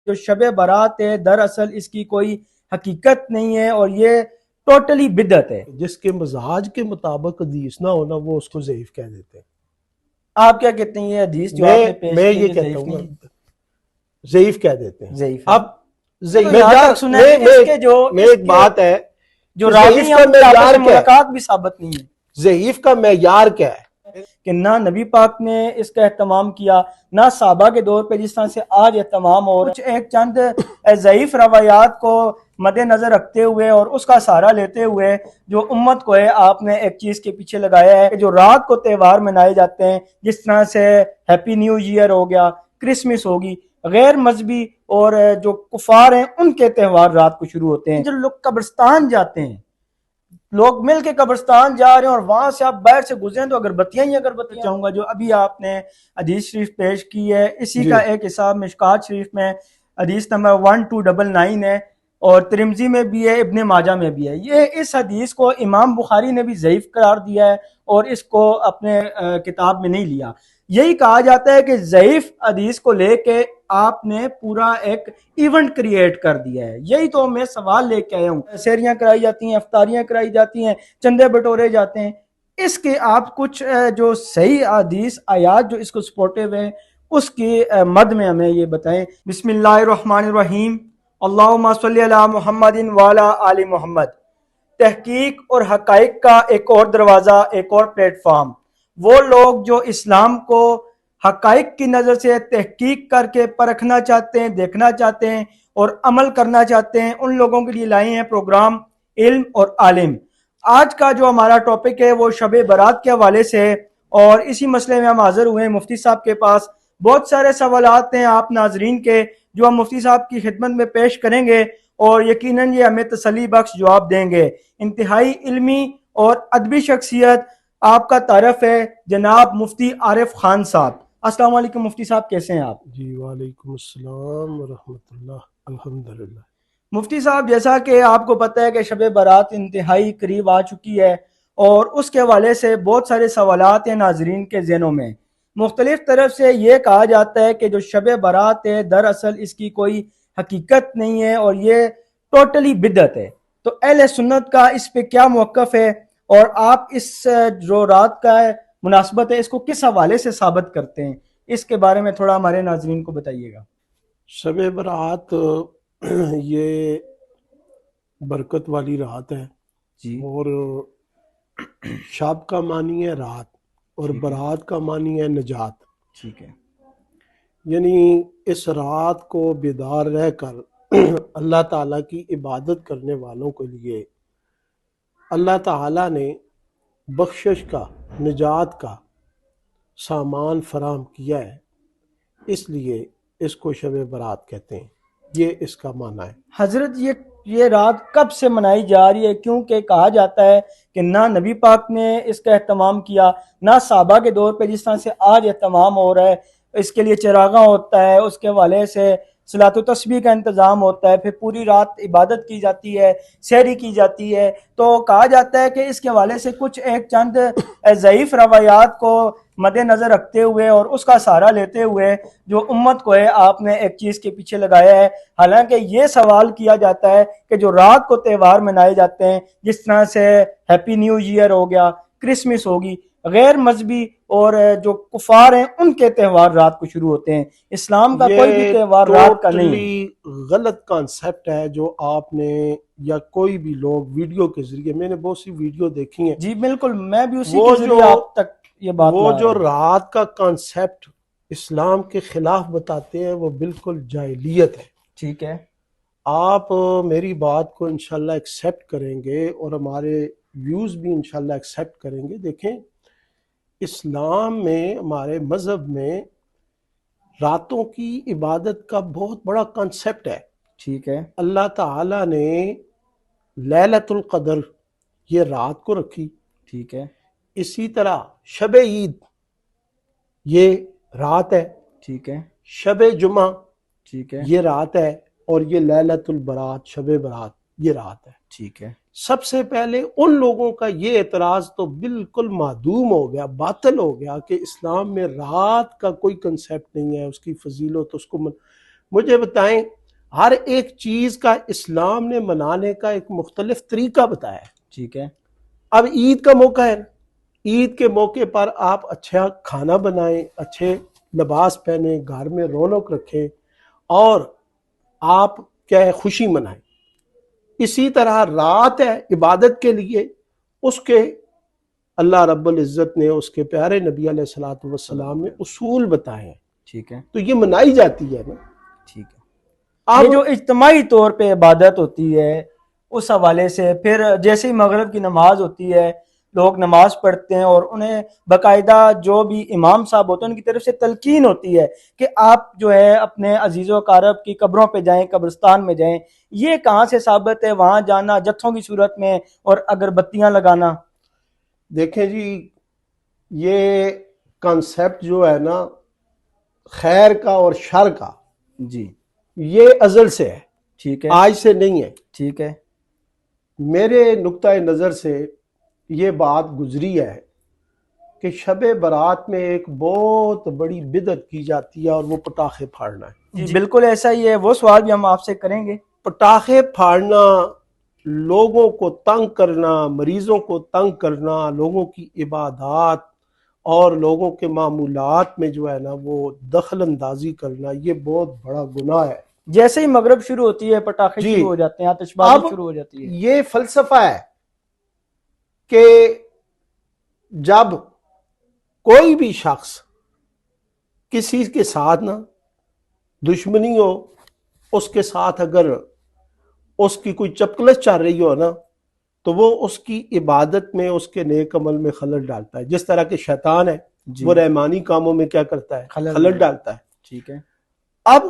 جو شب برات ہے دراصل اس کی کوئی حقیقت نہیں ہے اور یہ ٹوٹلی بدعت ہے۔ جس کے مزاج کے مطابق حدیث نہ ہونا وہ اس کو ضعیف کہہ دیتے ہیں۔ آپ کیا کہتے ہیں یہ حدیث جو آپ نے پیش میں کی یہ ہے کہتا ضعیف ہوں نہیں ہے؟ ضعیف کہہ دیتے ہیں۔ ضعیف اب میں ایک بات ہے جو راوی ہیں ان کی آپس میں ملاقات بھی ثابت نہیں ہے۔ ضعیف کا معیار کیا ہے کہ نہ نبی پاک نے اس کا اہتمام کیا، نہ صحابہ کے دور پہ جس طرح سے آج اہتمام ہو رہا ہے۔ کچھ ایک چند ضعیف روایات کو مد نظر رکھتے ہوئے اور اس کا سہارا لیتے ہوئے جو امت کو ہے آپ نے ایک چیز کے پیچھے لگایا ہے کہ جو رات کو تہوار منائے جاتے ہیں، جس طرح سے ہیپی نیو ایئر ہو گیا، کرسمس ہوگی، غیر مذہبی اور جو کفار ہیں ان کے تہوار رات کو شروع ہوتے ہیں۔ جو لوگ قبرستان جاتے ہیں، لوگ مل کے قبرستان جا رہے ہیں اور وہاں سے آپ باہر سے گزریں تو اگربتیاں ہی اگربتیاں چاہوں گا جو ابھی آپ نے حدیث شریف پیش کی ہے اسی کا ایک حساب مشکات شریف میں حدیث نمبر 1299 ہے اور ترمذی میں بھی ہے، ابن ماجہ میں بھی ہے۔ یہ اس حدیث کو امام بخاری نے بھی ضعیف قرار دیا ہے اور اس کو اپنے کتاب میں نہیں لیا۔ یہی کہا جاتا ہے کہ ضعیف حدیث کو لے کے آپ نے پورا ایک ایونٹ کریٹ کر دیا ہے۔ یہی تو میں سوال لے کے آیا ہوں۔ سیریاں کرائی جاتی ہیں، افطاریاں کرائی جاتی ہیں، چندے بٹورے جاتے ہیں، اس کے آپ کچھ جو صحیح حدیث آیات جو اس کو سپورٹیو ہیں اس کی مد میں ہمیں یہ بتائیں۔ بسم اللہ الرحمن الرحیم، اللہم صلی علی محمد وعلی آل محمد۔ تحقیق اور حقائق کا ایک اور دروازہ، ایک اور پلیٹ فارم۔ وہ لوگ جو اسلام کو حقائق کی نظر سے تحقیق کر کے پرکھنا چاہتے ہیں، دیکھنا چاہتے ہیں اور عمل کرنا چاہتے ہیں، ان لوگوں کے لیے لائے ہیں پروگرام علم اور عالم۔ آج کا جو ہمارا ٹاپک ہے وہ شب برات کے حوالے سے ہے اور اسی مسئلے میں ہم حاضر ہوئے ہیں مفتی صاحب کے پاس۔ بہت سارے سوالات ہیں آپ ناظرین کے جو ہم مفتی صاحب کی خدمت میں پیش کریں گے اور یقیناً یہ ہمیں تسلی بخش جواب دیں گے۔ انتہائی علمی اور ادبی شخصیت آپ کا تعارف ہے جناب مفتی عارف خان صاحب۔ السلام علیکم مفتی صاحب، کیسے ہیں آپ؟ جی وعلیکم السلام ورحمۃ اللہ، الحمدللہ۔ مفتی صاحب جیسا کہ آپ کو پتہ ہے کہ شب برات انتہائی قریب آ چکی ہے اور اس کے حوالے سے بہت سارے سوالات ہیں ناظرین کے ذہنوں میں۔ مختلف طرف سے یہ کہا جاتا ہے کہ جو شب برات ہے دراصل اس کی کوئی حقیقت نہیں ہے اور یہ ٹوٹلی بدعت ہے۔ تو اہل سنت کا اس پہ کیا موقف ہے اور آپ اس جو رات کا مناسبت ہے اس کو کس حوالے سے ثابت کرتے ہیں؟ اس کے بارے میں تھوڑا ہمارے ناظرین کو بتائیے گا۔ شب برات یہ برکت والی رات ہے جی، اور شب کا معنی ہے رات اور برات کا معنی ہے نجات۔ ٹھیک ہے۔ یعنی اس رات کو بیدار رہ کر اللہ تعالیٰ کی عبادت کرنے والوں کے لیے اللہ تعالیٰ نے بخشش کا، نجات کا سامان فراہم کیا ہے، اس لیے اس کو شب برات کہتے ہیں۔ یہ اس کا معنی ہے۔ حضرت یہ رات کب سے منائی جا رہی ہے؟ کیونکہ کہا جاتا ہے کہ نہ نبی پاک نے اس کا اہتمام کیا، نہ صحابہ کے دور پہ جس طرح سے آج اہتمام ہو رہا ہے، اس کے لیے چراغاں ہوتا ہے، اس کے حوالے سے صلاۃ و تسبیح کا انتظام ہوتا ہے، پھر پوری رات عبادت کی جاتی ہے، سحری کی جاتی ہے۔ تو کہا جاتا ہے کہ اس کے حوالے سے کچھ ایک چند ضعیف روایات کو مد نظر رکھتے ہوئے اور اس کا سہارا لیتے ہوئے جو امت کو ہے آپ نے ایک چیز کے پیچھے لگایا ہے۔ حالانکہ یہ سوال کیا جاتا ہے کہ جو رات کو تہوار منائے جاتے ہیں، جس طرح سے ہیپی نیو ایئر ہو گیا، کرسمس ہوگی، غیر مذہبی اور جو کفار ہیں ان کے تہوار رات کو شروع ہوتے ہیں، اسلام کا کوئی بھی تہوار رات کا نہیں ہے۔ یہ غلط کانسیپٹ ہے جو آپ نے یا کوئی بھی لوگ ویڈیو کے ذریعے، میں نے بہت سی ویڈیو دیکھی ہیں۔ جی بالکل، میں بھی اسی کے ذریعے آپ تک یہ بات وہ جو رات کا کانسیپٹ اسلام کے خلاف بتاتے ہیں وہ بالکل جاہلیت ہے۔ ٹھیک ہے۔ آپ میری بات کو انشاءاللہ ایکسیپٹ کریں گے اور ہمارے ویوز بھی انشاءاللہ ایکسیپٹ کریں گے۔ دیکھیں اسلام میں، ہمارے مذہب میں راتوں کی عبادت کا بہت بڑا کانسیپٹ ہے۔ ٹھیک ہے۔ اللہ تعالیٰ نے لیلۃ القدر یہ رات کو رکھی۔ ٹھیک ہے۔ اسی طرح شب عید یہ رات ہے۔ ٹھیک ہے۔ شب جمعہ ٹھیک ہے۔ یہ رات ہے اور یہ لیلۃ البرات، شب برات یہ رات ہے۔ ٹھیک ہے۔ سب سے پہلے ان لوگوں کا یہ اعتراض تو بالکل معدوم ہو گیا، باطل ہو گیا کہ اسلام میں رات کا کوئی کنسیپٹ نہیں ہے، اس کی فضیلت، اس کو مجھے بتائیں ہر ایک چیز کا اسلام نے منانے کا ایک مختلف طریقہ بتایا ہے. ٹھیک ہے. اب عید کا موقع ہے، عید کے موقع پر آپ اچھا کھانا بنائیں، اچھے لباس پہنیں، گھر میں رونق رکھیں اور آپ کیا ہے خوشی منائیں. اسی طرح رات ہے عبادت کے لیے، اس کے اللہ رب العزت نے اس کے پیارے نبی علیہ الصلوۃ والسلام نے اصول بتائے ہیں، ٹھیک ہے. تو یہ منائی جاتی ہے نا. ٹھیک ہے. اب یہ جو اجتماعی طور پہ عبادت ہوتی ہے اس حوالے سے پھر جیسے ہی مغرب کی نماز ہوتی ہے لوگ نماز پڑھتے ہیں اور انہیں باقاعدہ جو بھی امام صاحب ہوتے ہیں ان کی طرف سے تلقین ہوتی ہے کہ آپ جو ہے اپنے عزیز و اقارب کی قبروں پہ جائیں، قبرستان میں جائیں. یہ کہاں سے ثابت ہے وہاں جانا جتھوں کی صورت میں اور اگربتیاں لگانا؟ دیکھیں جی، یہ کانسیپٹ جو ہے نا خیر کا اور شر کا، جی. یہ ازل سے ہے، ٹھیک ہے. آج سے نہیں ہے. ٹھیک ہے. میرے نقطۂ نظر سے یہ بات گزری ہے کہ شب برات میں ایک بہت بڑی بدعت کی جاتی ہے اور وہ پٹاخے پھاڑنا ہے. جی بالکل ایسا ہی ہے. وہ سوال بھی ہم آپ سے کریں گے. پٹاخے پھاڑنا، لوگوں کو تنگ کرنا، مریضوں کو تنگ کرنا، لوگوں کی عبادات اور لوگوں کے معمولات میں جو ہے نا وہ دخل اندازی کرنا، یہ بہت بڑا گناہ ہے. جیسے ہی مغرب شروع ہوتی ہے پٹاخے جی. شروع ہو جاتے ہیں، آتش بازی اب شروع ہو جاتی ہے. یہ فلسفہ ہے کہ جب کوئی بھی شخص کسی کے ساتھ نا دشمنی ہو، اس کے ساتھ اگر اس کی کوئی چپکلش چل رہی ہو نا تو وہ اس کی عبادت میں، اس کے نیک عمل میں خلل ڈالتا ہے. جس طرح کہ شیطان ہے جی. وہ رحمانی کاموں میں کیا کرتا ہے؟ خلل ڈالتا ہے. ٹھیک ہے. اب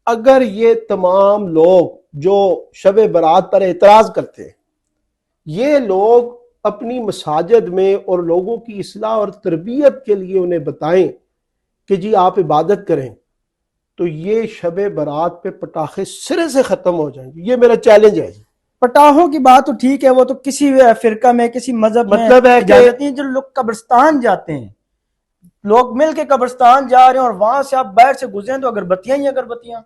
اگر یہ تمام لوگ جو شب برات پر اعتراض کرتے ہیں، یہ لوگ اپنی مساجد میں اور لوگوں کی اصلاح اور تربیت کے لیے انہیں بتائیں کہ جی آپ عبادت کریں، تو یہ شب برات پہ پٹاخے سرے سے ختم ہو جائیں گے. یہ میرا چیلنج ہے. پٹاخوں کی بات تو ٹھیک ہے، وہ تو کسی فرقہ میں کسی مذہب میں مطلب ہے کہ اجازت نہیں. جو لوگ قبرستان جاتے ہیں، لوگ مل کے قبرستان جا رہے ہیں اور وہاں سے آپ باہر سے گزریں تو اگربتیاں ہی اگربتیاں،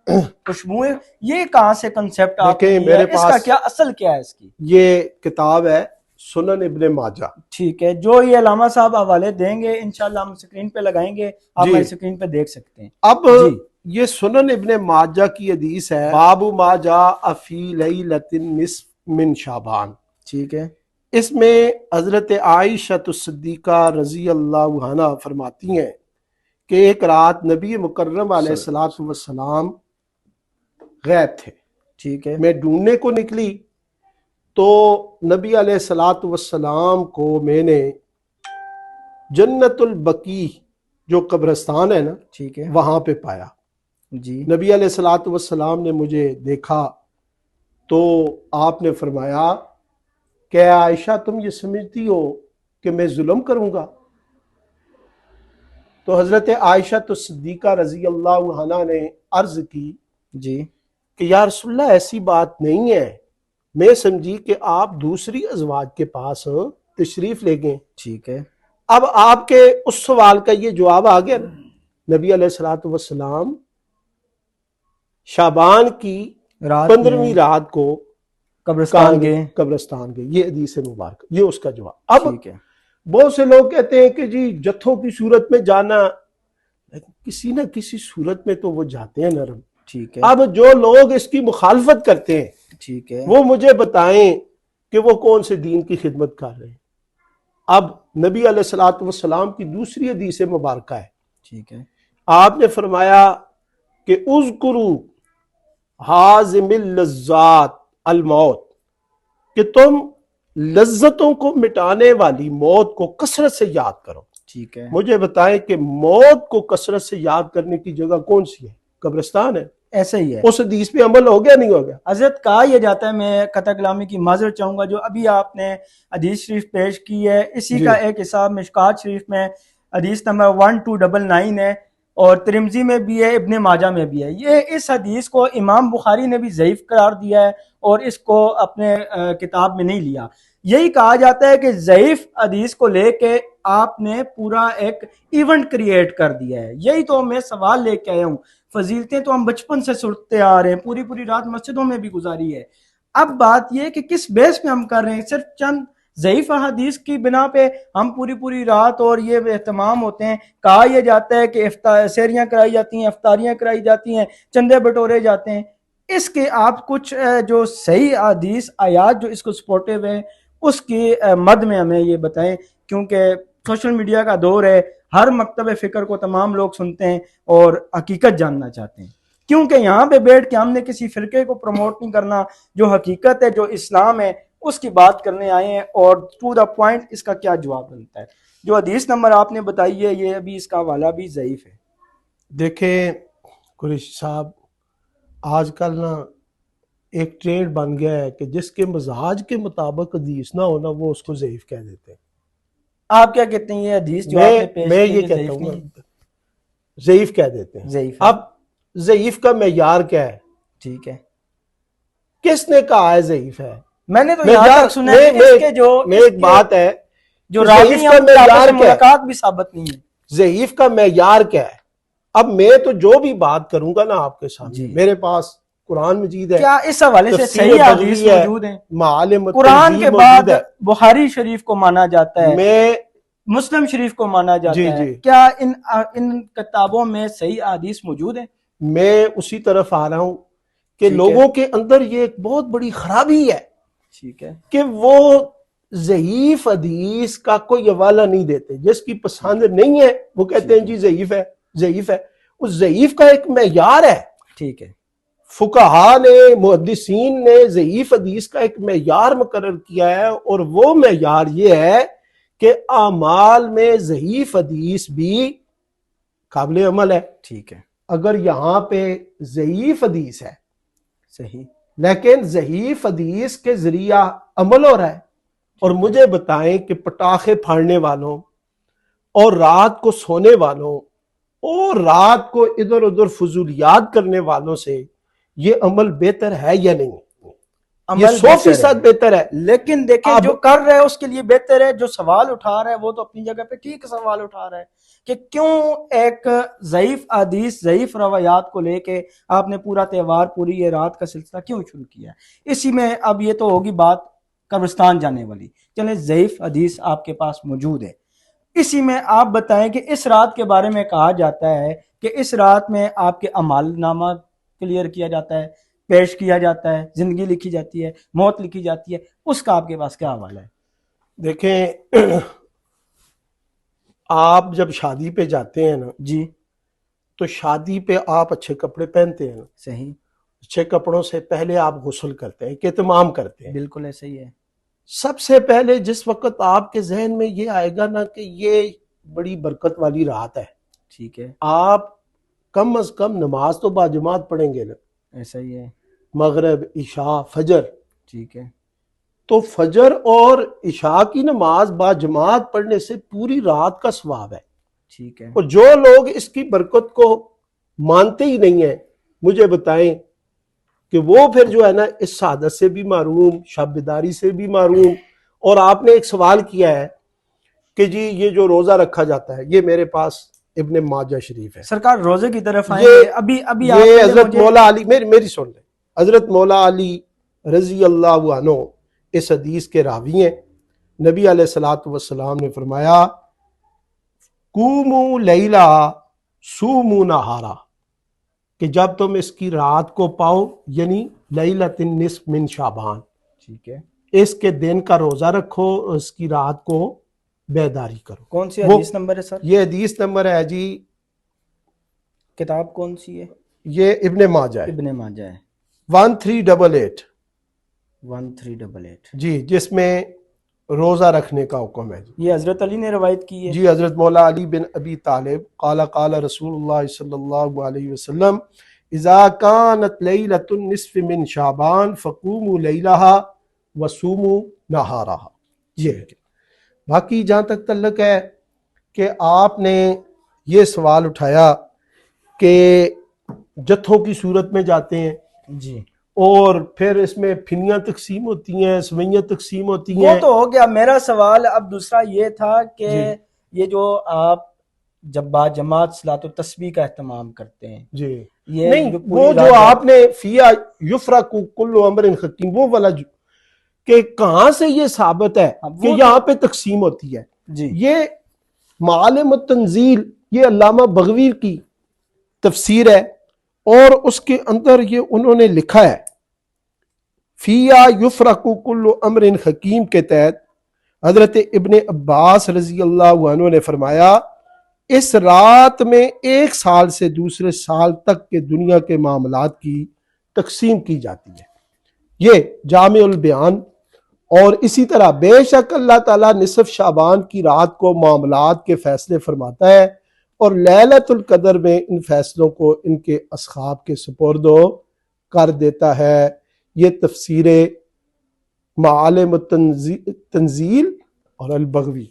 خوشبوئیں، یہ کہاں سے کنسیپٹ آپ نے دیکھیں لیا میرے ہے؟ اس کا پاس کیا اصل کیا ہے اس کی؟ یہ کتاب ہے سنن ابن ماجہ. ٹھیک ہے. جو یہ علامہ صاحب حوالے دیں گے انشاءاللہ ہم اسکرین پہ لگائیں گے، آپ ہماری اسکرین پہ دیکھ سکتے ہیں. اب یہ سنن ابن ماجہ کی حدیث ہے، باب ما جاء فی لیلۃ النصف من شعبان. ٹھیک ہے. اس میں حضرت عائشہ الصدیقہ رضی اللہ عنہا فرماتی ہیں کہ ایک رات نبی مکرم علیہ الصلوۃ والسلام غائب تھے. ٹھیک ہے. میں ڈھونڈنے کو نکلی تو نبی علیہ الصلوۃ والسلام کو میں نے جنت البقیع جو قبرستان ہے نا ٹھیک ہے. وہاں پہ پایا. جی. نبی علیہ الصلوۃ والسلام نے مجھے دیکھا تو آپ نے فرمایا کہ عائشہ تم یہ سمجھتی ہو کہ میں ظلم کروں گا؟ تو حضرت عائشہ الصدیقہ رضی اللہ عنہا نے عرض کی جی کہ یا رسول اللہ ایسی بات نہیں ہے، میں سمجھی کہ آپ دوسری ازواج کے پاس تشریف لے گئے. ٹھیک ہے. اب آپ کے اس سوال کا یہ جواب آ گیا. نبی علیہ الصلوۃ والسلام شعبان کی 15ویں رات کو قبرستان گئے. قبرستان گئے. یہ حدیث مبارک، یہ اس کا جواب. اب ٹھیک ہے. بہت سے لوگ کہتے ہیں کہ جی جتھوں کی صورت میں جانا، کسی نہ کسی صورت میں تو وہ جاتے ہیں نرم. ٹھیک ہے. اب جو لوگ اس کی مخالفت کرتے ہیں ٹھیک ہے. وہ مجھے بتائیں کہ وہ کون سے دین کی خدمت کر رہے ہیں. اب نبی علیہ الصلوۃ والسلام کی دوسری حدیث مبارکہ ہے. ٹھیک ہے. آپ نے فرمایا کہ اذکروا حازم اللذات الموت، کہ تم لذتوں کو مٹانے والی موت کو کثرت سے یاد کرو. ٹھیک ہے. مجھے بتائیں کہ موت کو کثرت سے یاد کرنے کی جگہ کون سی ہے؟ قبرستان ہے. ایسا ہی ہے. اس حدیث پہ عمل ہو گیا نہیں ہو گیا؟ حضرت کہا یہ جاتا ہے، میں قطع کلامی کی معذرت چاہوں گا، جو ابھی آپ نے حدیث شریف پیش کی ہے اسی کا ایک حساب مشکات شریف میں حدیث نمبر 1299 ہے اور ترمذی میں بھی ہے، ابن ماجہ میں بھی ہے. یہ اس حدیث کو امام بخاری نے بھی ضعیف قرار دیا ہے اور اس کو اپنے کتاب میں نہیں لیا. یہی کہا جاتا ہے کہ ضعیف حدیث کو لے کے آپ نے پورا ایک ایونٹ کریٹ کر دیا ہے. یہی تو میں سوال لے کے آیا ہوں. فضیلتیں تو ہم بچپن سے سنتے آ رہے ہیں, پوری پوری رات مسجدوں میں بھی گزاری ہے. اب بات یہ کہ کس بیس پہ ہم کر رہے ہیں. صرف چند ضعیف احادیث کی بنا پہ ہم پوری پوری رات اور یہ اہتمام ہوتے ہیں. کہا یہ جاتا ہے کہ سحریاں کرائی جاتی ہیں, افطاریاں کرائی جاتی ہیں, چندے بٹورے جاتے ہیں. اس کے آپ کچھ جو صحیح حدیث آیات جو اس کو سپورٹیو ہیں اس کی مد میں ہمیں یہ بتائیں, کیونکہ سوشل میڈیا کا دور ہے, ہر مکتب فکر کو تمام لوگ سنتے ہیں اور حقیقت جاننا چاہتے ہیں. کیونکہ یہاں پہ بیٹھ کے ہم نے کسی فرقے کو پروموٹ نہیں کرنا, جو حقیقت ہے, جو اسلام ہے, اس کی بات کرنے آئے ہیں, اور ٹو دا پوائنٹ اس کا کیا جواب بنتا ہے. جو حدیث نمبر آپ نے بتائی ہے یہ ابھی اس کا حوالہ بھی ضعیف ہے. دیکھیں قریشی صاحب, آج کل نا ایک ٹرینڈ بن گیا ہے کہ جس کے مزاج کے مطابق حدیث نہ ہونا وہ اس کو ضعیف کہہ دیتے ہیں. آپ کیا کہتے ہیں یہ حدیث جو آپ نے پیش میں کی یہ یہ کہتا ضعیف ہوں نہیں ہے؟ ضعیف کہہ دیتے ہیں. ضعیف ہے. اب ضعیف کا معیار کیا ہے؟ ٹھیک ہے, کس نے کہا ہے ضعیف ہے؟ میں نے تو میں یہاں تک سنا ہے کہ اس کے جو ایک بات ہے جو کہ راوی ضعیف ہیں کا ان کی آپس معیار میں کیا ہے؟ ملاقات بھی ثابت نہیں ہے. ضعیف کا معیار کیا ہے؟ اب میں تو جو بھی بات کروں گا نا آپ کے سامنے, جی. میرے پاس قرآن مجید ہے, کیا اس حوالے سے تفسیر صحیح بغوی حدیث ہے, موجود ہیں؟ معالم قرآن التنزیل کے موجود بعد ہے. بخاری شریف کو مانا جاتا ہے, میں مسلم شریف کو مانا جاتا جی ہے. جی کیا ان کتابوں میں صحیح حدیث موجود ہیں؟ میں اسی طرف آ رہا ہوں کہ ٹھیک ہے. لوگوں کے اندر یہ ایک بہت بڑی خرابی ہے ٹھیک ہے. کہ وہ ضعیف حدیث کا کوئی حوالہ نہیں دیتے. جس کی پسند نہیں ہے وہ کہتے ہیں جی ضعیف ہے, ضعیف ہے. اس ضعیف کا ایک معیار ہے. ٹھیک ہے. فقہا نے, محدثین نے ضعیف حدیث کا ایک معیار مقرر کیا ہے, اور وہ معیار یہ ہے کہ اعمال میں ضعیف حدیث بھی قابل عمل ہے. ٹھیک ہے. اگر یہاں پہ ضعیف حدیث ہے صحیح, لیکن ضعیف حدیث کے ذریعہ عمل ہو رہا ہے, اور مجھے بتائیں کہ پٹاخے پھاڑنے والوں اور رات کو سونے والوں اور رات کو ادھر ادھر فضولیات کرنے والوں سے یہ عمل بہتر ہے یا نہیں؟ یہ 100% بہتر ہے. لیکن دیکھیں جو کر رہے ہیں اس کے لیے بہتر ہے, جو سوال اٹھا رہا ہے وہ تو اپنی جگہ پہ ٹھیک سوال اٹھا رہا ہے کہ کیوں ایک ضعیف حدیث, ضعیف روایات کو لے کے آپ نے پورا تہوار, پوری یہ رات کا سلسلہ کیوں شروع کیا ہے. اسی میں اب یہ تو ہوگی بات قبرستان جانے والی. چلیں ضعیف حدیث آپ کے پاس موجود ہے, اسی میں آپ بتائیں کہ اس رات کے بارے میں کہا جاتا ہے کہ اس رات میں آپ کے اعمال نامہ کلیئر کیا جاتا ہے, پیش کیا جاتا ہے, زندگی لکھی جاتی ہے, موت لکھی جاتی ہے. اس کا آپ کے پاس کیا حوالہ ہے؟ دیکھیں, آپ جب شادی پہ جاتے ہیں نا جی, تو شادی پہ آپ اچھے کپڑے پہنتے ہیں نا. صحیح, اچھے کپڑوں سے پہلے آپ غسل کرتے ہیں, اہتمام کرتے ہیں. بالکل ایسا ہی ہے. سب سے پہلے جس وقت آپ کے ذہن میں یہ آئے گا نا کہ یہ بڑی برکت والی رات ہے, ٹھیک ہے, آپ کم از کم نماز تو باجماعت پڑھیں گے نا. ایسا ہی ہے. مغرب, عشاء, فجر. ٹھیک ہے. تو فجر اور عشاء کی نماز باجماعت پڑھنے سے پوری رات کا ثواب ہے. ٹھیک ہے. اور جو لوگ اس کی برکت کو مانتے ہی نہیں ہیں, مجھے بتائیں کہ وہ پھر جو ہے نا اس سعادت سے بھی محروم, شب بیداری سے بھی محروم. اور آپ نے ایک سوال کیا ہے کہ جی یہ جو روزہ رکھا جاتا ہے, یہ میرے پاس ابن ماجہ شریف ہے. سرکار روزے کی طرف آئیں گے. ابھی یہ حضرت مولا علی, میری سن لیں, حضرت مولا علی رضی اللہ عنہ اس حدیث کے راوی ہیں. نبی علیہ الصلوۃ والسلام نے فرمایا قوموا لیلا صوموا نہارا, کہ جب تم اس کی رات کو پاؤ, یعنی لیلۃ النصف من شعبان, ٹھیک ہے, اس کے دن کا روزہ رکھو, اس کی رات کو بیداری کرو. کون سی حدیث نمبر ہے سر؟ یہ حدیث نمبر ہے جی, کتاب کون سی ہے؟ یہ ابن ماجہ ہے, ابن ماجہ ہے, 1388. 1388 جی, جس میں روزہ رکھنے کا حکم ہے. یہ حضرت علی نے روایت کی ہے. جی, حضرت مولا علی بن ابی طالب قال قال رسول اللہ صلی اللہ علیہ وسلم اذا كانت لیلۃ النصف من شعبان فقوموا لیلہا وصوموا نہارہا. یہ باقی جہاں تک تعلق ہے کہ آپ نے یہ سوال اٹھایا کہ جتھوں کی صورت میں جاتے ہیں جی, اور پھر اس میں پھنیاں تقسیم ہوتی ہیں, سوئیاں تقسیم ہوتی ہیں. وہ تو ہو گیا. میرا سوال اب دوسرا یہ تھا کہ یہ جو آپ جب با جماعت صلاۃ التسبیح کا اہتمام کرتے ہیں، جی یہ نہیں، جو پوری وہ رات جو آپ نے فیا یفرق کل امر حکیم، وہ والا کہ کہاں سے یہ ثابت ہے کہ وہ یہاں پہ تقسیم ہوتی ہے؟ جی یہ معالم التنزیل، یہ علامہ بغوی کی تفسیر ہے، اور اس کے اندر یہ انہوں نے لکھا ہے فیا یفرق کل امر حکیم کے تحت حضرت ابن عباس رضی اللہ عنہ نے فرمایا اس رات میں ایک سال سے دوسرے سال تک کے دنیا کے معاملات کی تقسیم کی جاتی ہے۔ یہ جامع البیان۔ اور اسی طرح بے شک اللہ تعالیٰ نصف شعبان کی رات کو معاملات کے فیصلے فرماتا ہے اور لیلۃ القدر میں ان فیصلوں کو ان کے اصحاب کے سپرد کر دیتا ہے۔ یہ تفسیر معالم التنزیل اور البغوی،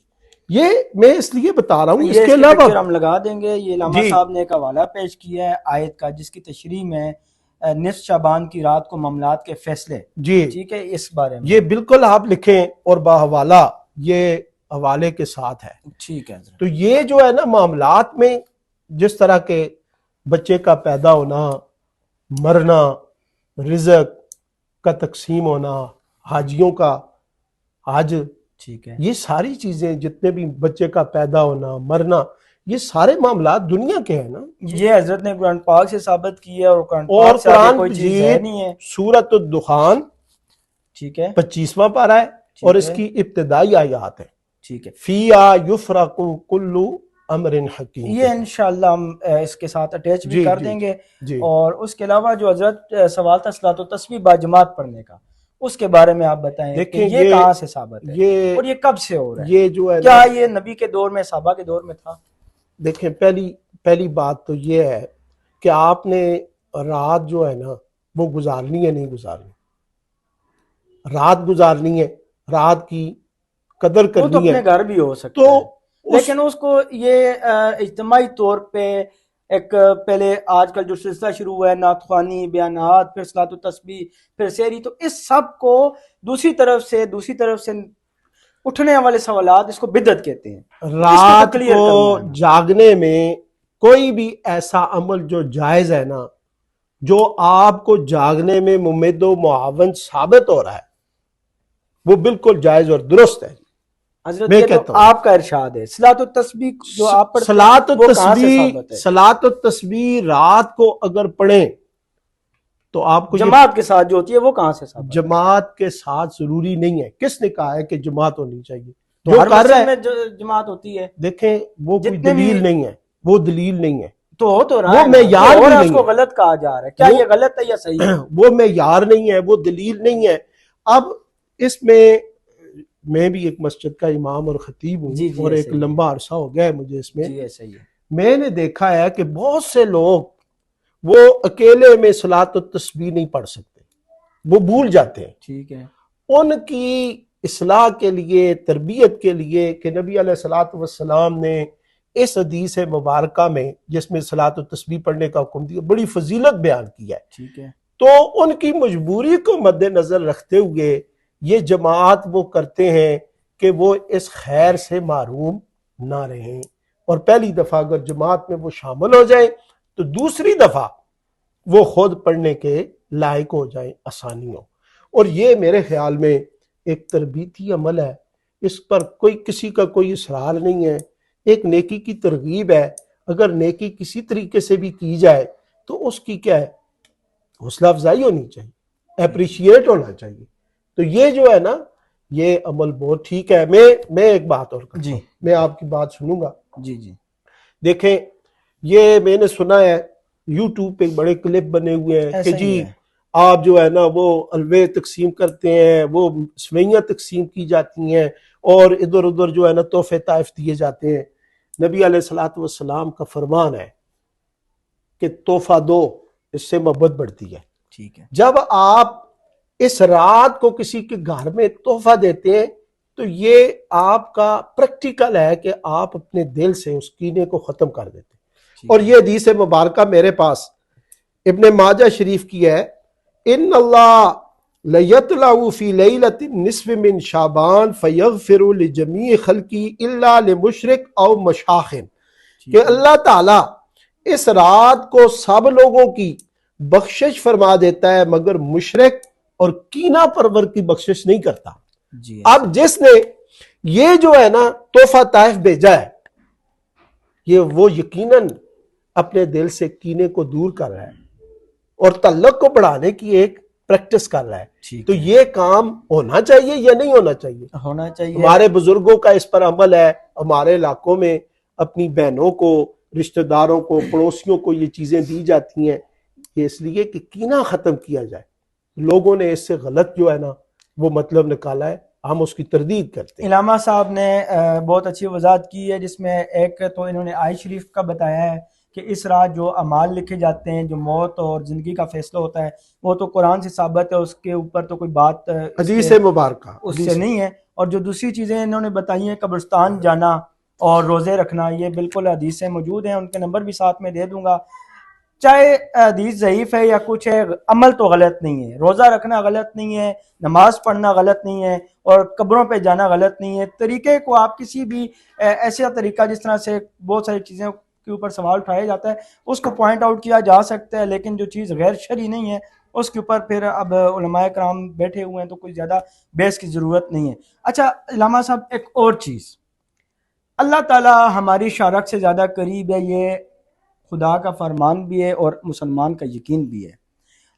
یہ میں اس لیے بتا رہا ہوں۔ اس یہ کے کی علاوہ پکچر ہم لگا دیں گے، یہ علامہ جی صاحب نے ایک حوالہ پیش کیا ہے آیت کا جس کی تشریح میں نصف شعبان کی رات کو معاملات کے فیصلے، جی ٹھیک ہے، اس بارے میں یہ بالکل آپ لکھیں اور باحوالہ یہ حوالے کے ساتھ ہے۔ ٹھیک ہے حضرت۔ تو یہ جو ہے نا معاملات میں جس طرح کے بچے کا پیدا ہونا، مرنا، رزق کا تقسیم ہونا، حاجیوں کا حج، ٹھیک ہے، یہ ساری چیزیں، جتنے بھی بچے کا پیدا ہونا، مرنا، یہ سارے معاملات دنیا کے ہیں نا۔ یہ حضرت نے قرآن پاک سے ثابت کی ہے، اور قرآن اور پاک سے آگے قرآن کوئی چیز ہے مجید نہیں ہے۔ سورۃ الدخان ٹھیک ہے 25واں پارہ ہے اور ٹھیک اس ہے کی ابتدائی آیات ہے ٹھیک ہے۔ فیہا یفرق کل امر حکیم۔ یہ انشاءاللہ ہم اس کے ساتھ اٹیچ بھی جی کر جی دیں گے، جی اور اس کے علاوہ جو حضرت سوال تھا صلاۃ التسبیح با جماعت پڑھنے کا، اس کے بارے میں آپ بتائیں کہ دیکھیں یہ کہاں سے ثابت ہے اور یہ کب سے ہو رہا ہے؟ یہ جو ہے کیا نا، یہ نبی کے دور میں، صحابہ کے دور میں تھا؟ دیکھیں پہلی بات تو یہ ہے کہ آپ نے رات جو ہے نا وہ گزارنی ہے، نہیں گزارنی، رات گزارنی ہے، رات کی قدر وہ تو کرنی ہے۔ اپنے گھر بھی ہو سکتا تو ہے، لیکن اس کو یہ اجتماعی طور پہ ایک پہلے آج کل جو سلسلہ شروع ہوا ہے، نعت خوانی، بیانات، پھر صلاۃ التسبیح، پھر سحری، تو اس سب کو دوسری طرف سے اٹھنے والے سوالات اس کو بدعت کہتے ہیں۔ اس کو رات کلیئر کو کرنا ہے۔ جاگنے میں کوئی بھی ایسا عمل جو جائز ہے نا، جو آپ کو جاگنے میں ممد و معاون ثابت ہو رہا ہے، وہ بالکل جائز اور درست ہے۔ حضرت میں یہ تو کہتا ہوں آپ کا ارشاد ہے، صلاۃ التسبیح جو آپ پڑھتے ہیں صلاۃ وہ کہاں سے ثابت ہے؟ صلاۃ التسبیح رات کو اگر پڑھیں تو آپ کو جماعت کے ساتھ جو ہوتی ہے وہ کہاں سے ثابت ہے؟ جماعت کے ساتھ ضروری نہیں ہے۔ کس نے کہا ہے کہ جماعت ہونی چاہیے؟ تو جو ہر کر رہا مسجد ہے، میں جماعت ہوتی ہے، دیکھیں وہ کوئی جتنے بھی دلیل نہیں ہے، وہ دلیل نہیں ہے، تو ہو تو رہا وہ ہے نا، معیار جو ہو بھی رہا ہے اس نہیں کو ہے، غلط کہا جا رہا ہے، کیا وہ یہ غلط ہے یا صحیح ہے؟ وہ معیار نہیں ہے، وہ دلیل نہیں ہے۔ اب اس میں بھی ایک مسجد کا امام اور خطیب ہوں، جی جی اور ایک ایسے ہی لمبا عرصہ ہو گیا ہے مجھے اس میں۔ جی ایسا ہی ہے۔ میں نے دیکھا ہے کہ بہت سے لوگ وہ اکیلے میں صلاۃ التسبیح نہیں پڑھ سکتے، وہ بھول جاتے ہیں۔ ٹھیک ہے، ان کی اصلاح کے لیے، تربیت کے لیے، کہ نبی علیہ الصلوۃ والسلام نے اس حدیث مبارکہ میں جس میں صلاۃ التسبیح پڑھنے کا حکم دیا، بڑی فضیلت بیان کی ہے۔ ٹھیک ہے، تو ان کی مجبوری کو مد نظر رکھتے ہوئے یہ جماعت وہ کرتے ہیں کہ وہ اس خیر سے محروم نہ رہیں، اور پہلی دفعہ اگر جماعت میں وہ شامل ہو جائیں تو دوسری دفعہ وہ خود پڑھنے کے لائق ہو جائیں، آسانی ہو۔ اور یہ میرے خیال میں ایک تربیتی عمل ہے، اس پر کسی کا کوئی اصرار نہیں ہے، ایک نیکی کی ترغیب ہے۔ اگر نیکی کسی طریقے سے بھی کی جائے تو اس کی کیا ہے، حوصلہ افزائی ہونی چاہیے، اپریشیٹ ہونا چاہیے۔ تو یہ جو ہے نا، یہ عمل بہت ٹھیک ہے۔ میں ایک بات اور کرتا جی ہوں، میں آپ کی بات سنوں گا۔ جی جی دیکھیں، یہ میں نے سنا ہے یوٹیوب پہ بڑے کلپ بنے ہوئے ہیں کہ ایسا ہی جی ہے۔ آپ جو ہے نا وہ الوے تقسیم کرتے ہیں، وہ سوئیاں تقسیم کی جاتی ہیں، اور ادھر ادھر جو ہے نا تحفے طائف دیے جاتے ہیں۔ نبی علیہ الصلوۃ والسلام کا فرمان ہے کہ تحفہ دو، اس سے محبت بڑھتی ہے۔ ٹھیک ہے، جب آپ اس رات کو کسی کے گھر میں تحفہ دیتے ہیں تو یہ آپ کا پریکٹیکل ہے کہ آپ اپنے دل سے اس کینے کو ختم کر دیتے ہیں۔ اور یہ حدیث مبارکہ میرے پاس ابن ماجہ شریف کی ہے، ان اللہ لَيَطْلَعُ فِي لَيْلَةِ النِّصْفِ مِنْ شَعْبَانَ فَيَغْفِرُ لِجَمِيعِ خَلْقِهِ إِلَّا لِمُشْرِكٍ أَوْ مُشَاخٍ، کہ اللہ تعالیٰ اس رات کو سب لوگوں کی بخشش فرما دیتا ہے مگر مشرک اور کینہ پرور کی بخشش نہیں کرتا۔ جی اب جس نے یہ جو ہے نا تحفہ طائف بھیجا ہے، یہ وہ یقیناً اپنے دل سے کینے کو دور کر رہا ہے اور تعلق کو بڑھانے کی ایک پریکٹس کر رہا ہے۔ ٹھیک تو ہے، یہ کام ہونا چاہیے یا نہیں ہونا چاہیے؟ ہونا چاہیے۔ ہمارے بزرگوں کا اس پر عمل ہے، ہمارے علاقوں میں اپنی بہنوں کو، رشتہ داروں کو، پڑوسیوں کو یہ چیزیں دی جاتی ہیں، یہ اس لیے کہ کینہ ختم کیا جائے۔ لوگوں نے اس سے غلط جو ہے نا وہ مطلب نکالا ہے، ہم اس کی تردید کرتے ہیں۔ علامہ صاحب نے بہت اچھی وضاحت کی ہے، جس میں ایک تو انہوں نے آیت شریف کا بتایا ہے کہ اس رات جو اعمال لکھے جاتے ہیں، جو موت اور زندگی کا فیصلہ ہوتا ہے، وہ تو قرآن سے ثابت ہے، اس کے اوپر تو کوئی بات حدیث مبارکہ اس سے نہیں ہے۔ اور جو دوسری چیزیں انہوں نے بتائی ہیں، قبرستان جانا اور روزے رکھنا، یہ بالکل حدیث سے موجود ہیں، ان کے نمبر بھی ساتھ میں دے دوں گا۔ چاہے حدیث ضعیف ہے یا کچھ ہے، عمل تو غلط نہیں ہے، روزہ رکھنا غلط نہیں ہے، نماز پڑھنا غلط نہیں ہے، اور قبروں پہ جانا غلط نہیں ہے۔ طریقے کو آپ کسی بھی ایسا طریقہ جس طرح سے بہت ساری چیزیں کے اوپر سوال اٹھایا جاتا ہے اس کو پوائنٹ آؤٹ کیا جا سکتا ہے، لیکن جو چیز غیر شرعی نہیں ہے اس کے اوپر پھر اب علماء کرام بیٹھے ہوئے ہیں تو کوئی زیادہ بحث کی ضرورت نہیں ہے۔ اچھا علامہ صاحب، ایک اور چیز، اللہ تعالیٰ ہماری شارک سے زیادہ قریب ہے، یہ خدا کا فرمان بھی ہے اور مسلمان کا یقین بھی ہے،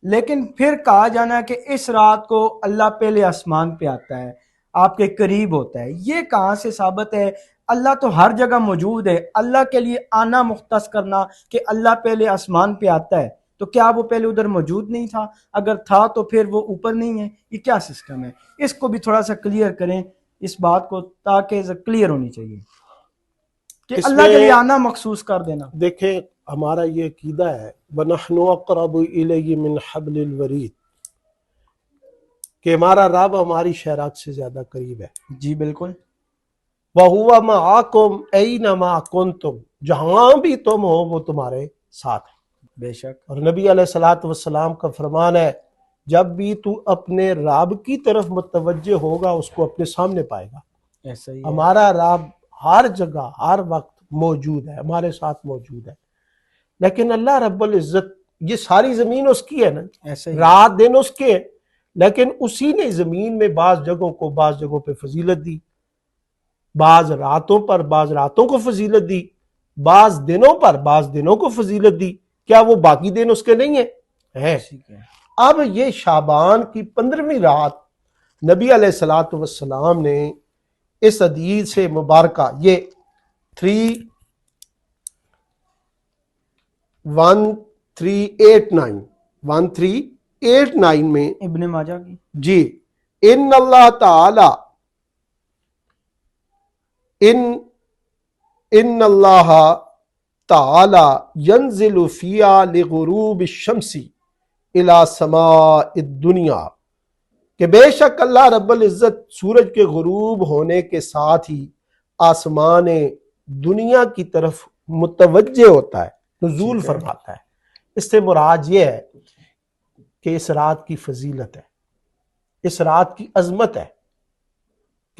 لیکن پھر کہا جانا کہ اس رات کو اللہ پہلے آسمان پہ آتا ہے، آپ کے قریب ہوتا ہے، یہ کہاں سے ثابت ہے؟ اللہ تو ہر جگہ موجود ہے، اللہ کے لیے آنا مختص کرنا کہ اللہ پہلے آسمان پہ آتا ہے، تو کیا وہ پہلے ادھر موجود نہیں تھا؟ اگر تھا تو پھر وہ اوپر نہیں ہے؟ یہ کیا سسٹم ہے؟ اس کو بھی تھوڑا سا کلیئر کریں اس بات کو، تاکہ کلیئر ہونی چاہیے کہ اس اللہ کے لیے میں آنا مخصوص کر دینا۔ دیکھیں، ہمارا یہ عقیدہ ہے وَنَحْنُ أَقْرَبُ إِلَيْهِ مِنْ حَبْلِ الْوَرِيدِ، کہ ہمارا رب ہماری شہرات سے زیادہ قریب ہے۔ جی بالکل۔ وَهُوَ مَعَكُمْ أَيْنَمَا كُنْتُمْ، جہاں بھی تم ہو وہ تمہارے ساتھ ہے۔ بے شک۔ اور نبی علیہ الصلوۃ والسلام کا فرمان ہے، جب بھی تو اپنے رب کی طرف متوجہ ہوگا اس کو اپنے سامنے پائے گا۔ ایسا ہی ہے۔ ہمارا رب ہر جگہ ہر وقت موجود ہے، ہمارے ساتھ موجود ہے، لیکن اللہ رب العزت، یہ ساری زمین اس کی ہے نا، ایسا ہی ہے۔ رات دن اس کے ہیں، لیکن اسی نے زمین میں بعض جگہوں کو بعض جگہوں پہ فضیلت دی، بعض راتوں پر بعض راتوں کو فضیلت دی، بعض دنوں پر بعض دنوں کو فضیلت دی۔ کیا وہ باقی دن اس کے نہیں ہیں؟ ٹھیک ہے۔ اب یہ شعبان کی 15ویں رات نبی علیہ الصلوۃ والسلام نے اس حدیث سے مبارکہ، یہ 1389 میں ابن ماجہ کی۔ جی، ان اللہ تعالی ان اللہ تعالی ینزل فیہا لغروب الشمس الى سماء الدنیا، کہ بے شک اللہ رب العزت سورج کے غروب ہونے کے ساتھ ہی آسمان دنیا کی طرف متوجہ ہوتا ہے، نزول فرماتا ہے۔ اس سے مراد یہ ہے کہ اس رات کی فضیلت ہے، اس رات کی عظمت ہے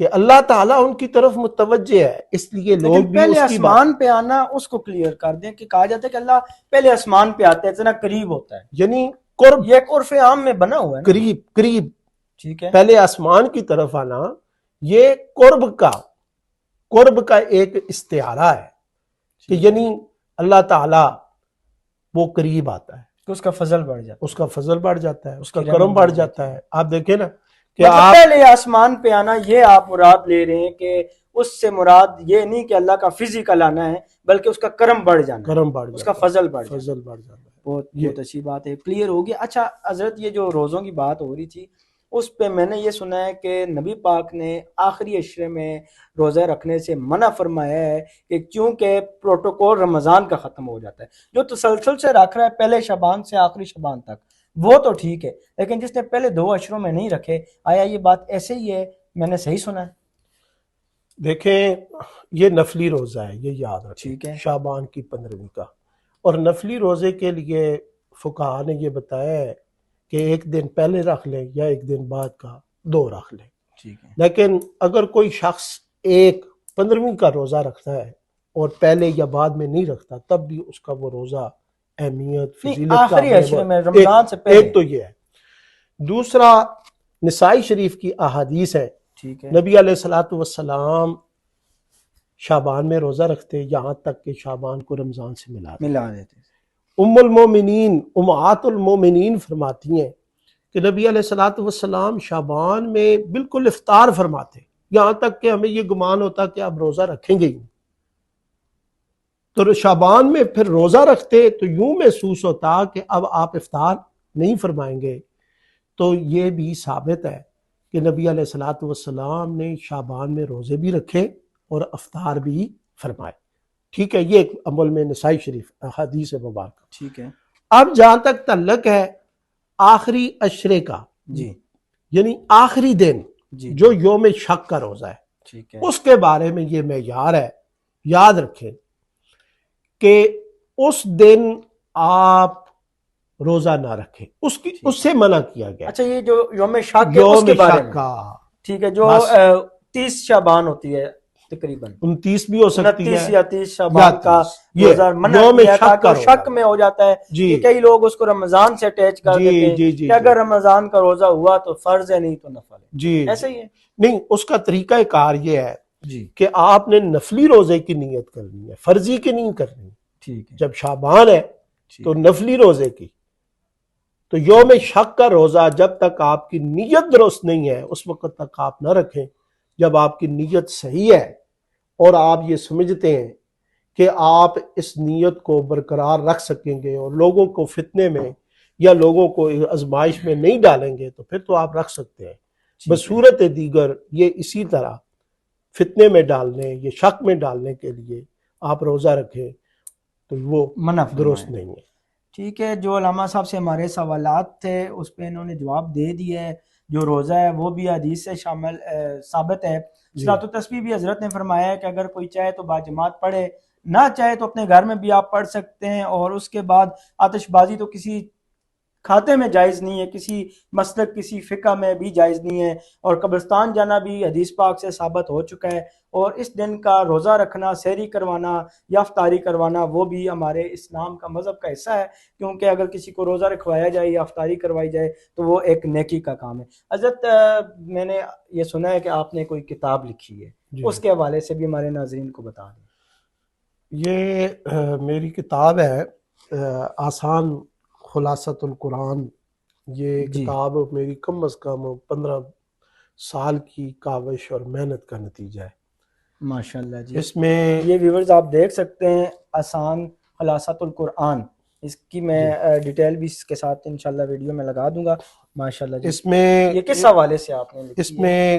کہ اللہ تعالیٰ ان کی طرف متوجہ ہے، اس لیے لوگ لیکن بھی پہلے اس کی آسمان پہ آنا اس کو کلیئر کر دیں کہ کہا جاتا ہے کہ اللہ پہلے آسمان پہ آتا ہے، اتنا قریب ہوتا ہے، یعنی قرب، یہ ایک عرف عام میں بنا ہوا ہے نا۔ قریب قریب، ٹھیک ہے۔ پہلے آسمان کی طرف آنا، یہ قرب کا ایک استعارہ ہے کہ یعنی اللہ تعالیٰ وہ قریب آتا ہے، کہ اس کا فضل بڑھ جاتا ہے، اس کا فضل بڑھ جاتا ہے، اس کا کرم کرم بڑھ بڑھ جاتا ہے۔ آپ دیکھیں نا کہ مطلب آپ پہلے آسمان پہ آنا، یہ آپ مراد لے رہے ہیں کہ اس سے مراد یہ نہیں کہ اللہ کا فزیکل آنا ہے، بلکہ اس کا کرم بڑھ جانا ہے، کرم بڑھ اس جاتا کا فضل بڑھ ہے، جانا ہے۔ فضل بڑھ جاتا ہے۔ بہت اچھی بات ہے، کلیئر ہو گیا۔ اچھا حضرت، یہ جو روزوں کی بات ہو رہی تھی اس پہ میں نے یہ سنا ہے کہ نبی پاک نے آخری عشرے میں روزہ رکھنے سے منع فرمایا ہے کہ چونکہ پروٹوکول رمضان کا ختم ہو جاتا ہے، جو تسلسل سے رکھ رہا ہے پہلے شعبان سے آخری شعبان تک وہ تو ٹھیک ہے، لیکن جس نے پہلے 2 عشروں میں نہیں رکھے، آیا یہ بات ایسے ہی ہے؟ میں نے صحیح سنا ہے؟ دیکھیں، یہ نفلی روزہ ہے، یہ یاد رکھیں، ٹھیک ہے۔ شعبان کی 15ویں کا، اور نفلی روزے کے لیے فقہاء نے یہ بتایا ہے کہ ایک دن پہلے رکھ لیں یا ایک دن بعد کا 2 رکھ لیں. ٹھیک ہے. لیکن اگر کوئی شخص ایک 15ویں کا روزہ رکھتا ہے اور پہلے یا بعد میں نہیں رکھتا تب بھی اس کا وہ روزہ اہمیت فضیلت کا آخری عشرے میں ایک رمضان سے پہلے. ایک تو یہ ہے. دوسرا نسائی شریف کی احادیث ہے. ٹھیک ہے. نبی علیہ الصلوۃ والسلام شعبان میں روزہ رکھتے یہاں تک کہ شعبان کو رمضان سے ملا دیتے. ام المومنین امہات المومنین فرماتی ہیں کہ نبی علیہ الصلوۃ والسلام شعبان میں بالکل افطار فرماتے یہاں تک کہ ہمیں یہ گمان ہوتا کہ اب روزہ رکھیں گے. تو شعبان میں پھر روزہ رکھتے تو یوں محسوس ہوتا کہ اب آپ افطار نہیں فرمائیں گے. تو یہ بھی ثابت ہے کہ نبی علیہ الصلوۃ والسلام نے شعبان میں روزے بھی رکھے اور افطار بھی فرمائے. ٹھیک ہے. یہ ایک عمل میں نسائی شریف حدیث مبارکہ. ٹھیک ہے. اب جہاں تک تعلق ہے آخری عشرے کا جی یعنی آخری دن جی جو یوم شک کا روزہ ہے ٹھیک ہے. اس کے بارے میں یہ معیار ہے. یاد رکھیں کہ اس دن آپ روزہ نہ رکھیں اس سے منع کیا گیا. اچھا یہ جو یوم شک ہے اس یوم کے بارے شک میں. کا ٹھیک ہے. جو بس 30 شعبان ہوتی ہے تقریباً 29 بھی ہو سکتی 29 ہے یا 30 شعبان کا یہ روزہ منع یوم کیا ہے شک تاکہ کا وہ روزہ. شک میں ہو جاتا ہے. جی کہ کئی لوگ اس کو رمضان سے اٹیچ کر جی دیتے ہیں جی جی کہ اگر رمضان کا روزہ ہوا تو فرض ہے نہیں تو نفل ہے. جی ایسے ہی ہے. نہیں اس کا طریقہ کار یہ ہے جی کہ آپ نے نفلی روزے کی نیت کرنی ہے فرضی کی نہیں کرنی. ٹھیک ہے. جب شعبان ہے تو نفلی روزے کی. تو یوم شک کا روزہ جب تک آپ کی نیت درست نہیں ہے اس وقت تک آپ نہ رکھیں. جب آپ کی نیت صحیح ہے اور آپ یہ سمجھتے ہیں کہ آپ اس نیت کو برقرار رکھ سکیں گے اور لوگوں کو فتنے میں یا لوگوں کو آزمائش میں نہیں ڈالیں گے تو پھر تو آپ رکھ سکتے ہیں. بصورت دیگر یہ اسی طرح فتنے میں ڈالنے یہ شک میں ڈالنے کے لیے آپ روزہ رکھیں تو وہ منع درست فرمائے. نہیں ہے. ٹھیک ہے. جو علامہ صاحب سے ہمارے سوالات تھے اس پہ انہوں نے جواب دے دیا ہے. جو روزہ ہے وہ بھی حدیث سے شامل ثابت ہے. صلاۃ التسبیح بھی حضرت نے فرمایا ہے کہ اگر کوئی چاہے تو باجماعت پڑھے نہ چاہے تو اپنے گھر میں بھی آپ پڑھ سکتے ہیں. اور اس کے بعد آتش بازی تو کسی کھاتے میں جائز نہیں ہے کسی مسلک کسی فقہ میں بھی جائز نہیں ہے. اور قبرستان جانا بھی حدیث پاک سے ثابت ہو چکا ہے. اور اس دن کا روزہ رکھنا سحری کروانا یا افطاری کروانا وہ بھی ہمارے اسلام کا مذہب کا حصہ ہے. کیونکہ اگر کسی کو روزہ رکھوایا جائے یا افطاری کروائی جائے تو وہ ایک نیکی کا کام ہے. حضرت میں نے یہ سنا ہے کہ آپ نے کوئی کتاب لکھی ہے اس کے حوالے سے بھی ہمارے ناظرین کو بتا دیں. یہ میری کتاب ہے آسان خلاصۃ القرآن. یہ کتاب میری کم از کم 15 سال کی کاوش اور محنت کا نتیجہ ہے. ماشاءاللہ جی. اس میں یہ ویورز آپ دیکھ سکتے ہیں آسان خلاصۃ القرآن. اس کی میں ڈیٹیل بھی اس کے ساتھ انشاءاللہ ویڈیو میں لگا دوں گا. ماشاءاللہ جی. اس میں یہ کس حوالے سے آپ نے لکھی اس میں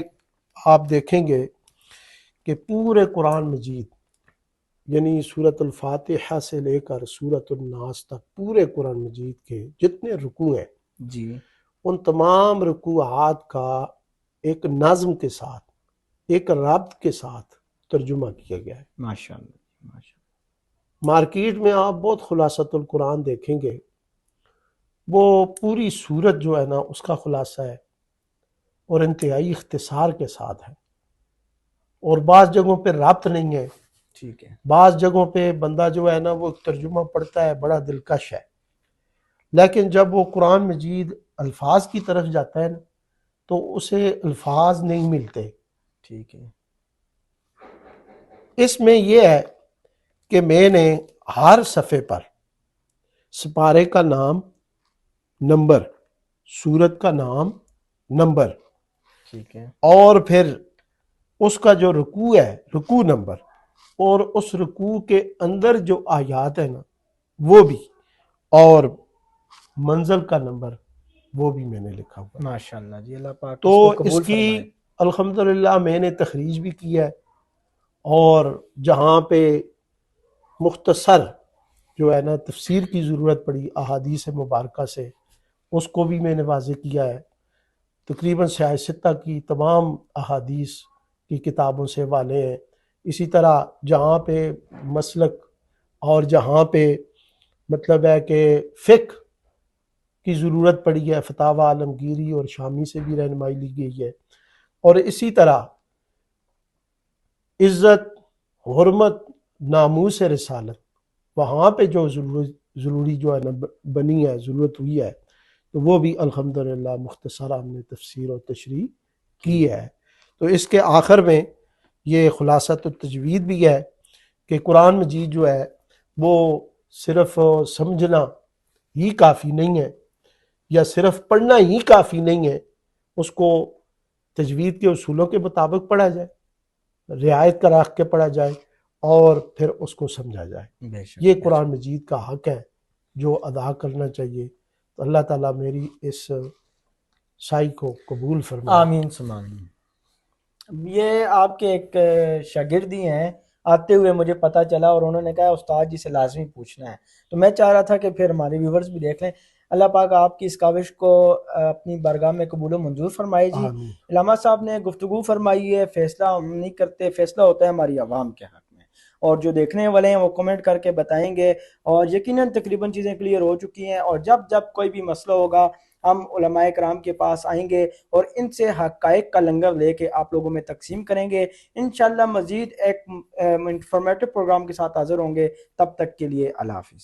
آپ دیکھیں گے کہ پورے قرآن مجید یعنی سورۃ الفاتحہ سے لے کر سورۃ الناس تک پورے قرآن مجید کے جتنے رکوع ہیں جی ان تمام رکوعات کا ایک نظم کے ساتھ ایک ربط کے ساتھ ترجمہ کیا گیا ہے. ماشاءاللہ. مارکیٹ میں آپ بہت خلاصۃ القرآن دیکھیں گے وہ پوری سورت جو ہے نا اس کا خلاصہ ہے اور انتہائی اختصار کے ساتھ ہے. اور بعض جگہوں پہ ربط نہیں ہے. ٹھیک ہے. بعض جگہوں پہ بندہ جو ہے نا وہ ترجمہ پڑھتا ہے بڑا دلکش ہے لیکن جب وہ قرآن مجید الفاظ کی طرف جاتا ہے نا تو اسے الفاظ نہیں ملتے. ٹھیک ہے. اس میں یہ ہے کہ میں نے ہر صفحے پر سپارے کا نام نمبر سورت کا نام نمبر ٹھیک ہے. اور پھر اس کا جو رکوع ہے رکوع نمبر اور اس رکوع کے اندر جو آیات ہے نا وہ بھی اور منزل کا نمبر وہ بھی میں نے لکھا ہوا. ماشاءاللہ جی. اللہ پاک تو کو اس قبول کی فرمائے. الحمدللہ میں نے تخریج بھی کی ہے اور جہاں پہ مختصر جو ہے نا تفسیر کی ضرورت پڑی احادیث مبارکہ سے اس کو بھی میں نے واضح کیا ہے. تقریباً سیاہ ستہ کی تمام احادیث کی کتابوں سے حوالے ہیں. اسی طرح جہاں پہ مسلک اور جہاں پہ مطلب ہے کہ فقہ کی ضرورت پڑی ہے، فتاوی عالمگیری اور شامی سے بھی رہنمائی لی گئی ہے، اور اسی طرح عزت، حرمت، ناموس رسالت، وہاں پہ جو ضروری جو ہے نا بنی ہے، ضرورت ہوئی ہے، تو وہ بھی الحمدللہ مختصرہ ہم نے تفسیر اور تشریح کی ہے۔ تو اس کے آخر میں یہ خلاصۃ التجوید بھی ہے کہ قرآن مجید جو ہے وہ صرف سمجھنا ہی کافی نہیں ہے، یا صرف پڑھنا ہی کافی نہیں ہے، اس کو تجوید کے اصولوں کے مطابق پڑھا جائے، رعایت کرا کے پڑھا جائے، اور پھر اس کو سمجھا جائے۔ بے شک، یہ بے قرآن مجید کا حق ہے جو ادا کرنا چاہیے۔ تو اللہ تعالیٰ میری اس سعی کو قبول شک۔ فرمائے۔ آمین ثم آمین۔ یہ آپ کے ایک شاگرد ہی ہیں، آتے ہوئے مجھے پتہ چلا اور انہوں نے کہا استاد جی سے لازمی پوچھنا ہے، تو میں چاہ رہا تھا کہ پھر ہمارے ویورز بھی دیکھ لیں۔ اللہ پاک آپ کی اس کاوش کو اپنی بارگاہ میں قبول و منظور فرمائے جی۔ آمین۔ علامہ صاحب نے گفتگو فرمائی ہے، فیصلہ ہم نہیں کرتے، فیصلہ ہوتا ہے ہماری عوام کے حق میں، اور جو دیکھنے والے ہیں وہ کمنٹ کر کے بتائیں گے، اور یقیناً تقریباً چیزیں کلیئر ہو چکی ہیں، اور جب جب کوئی بھی مسئلہ ہوگا ہم علماء کرام کے پاس آئیں گے اور ان سے حقائق کا لنگر لے کے آپ لوگوں میں تقسیم کریں گے۔ انشاءاللہ مزید ایک انفارمیٹو پروگرام کے ساتھ حاضر ہوں گے، تب تک کے لیے اللہ حافظ۔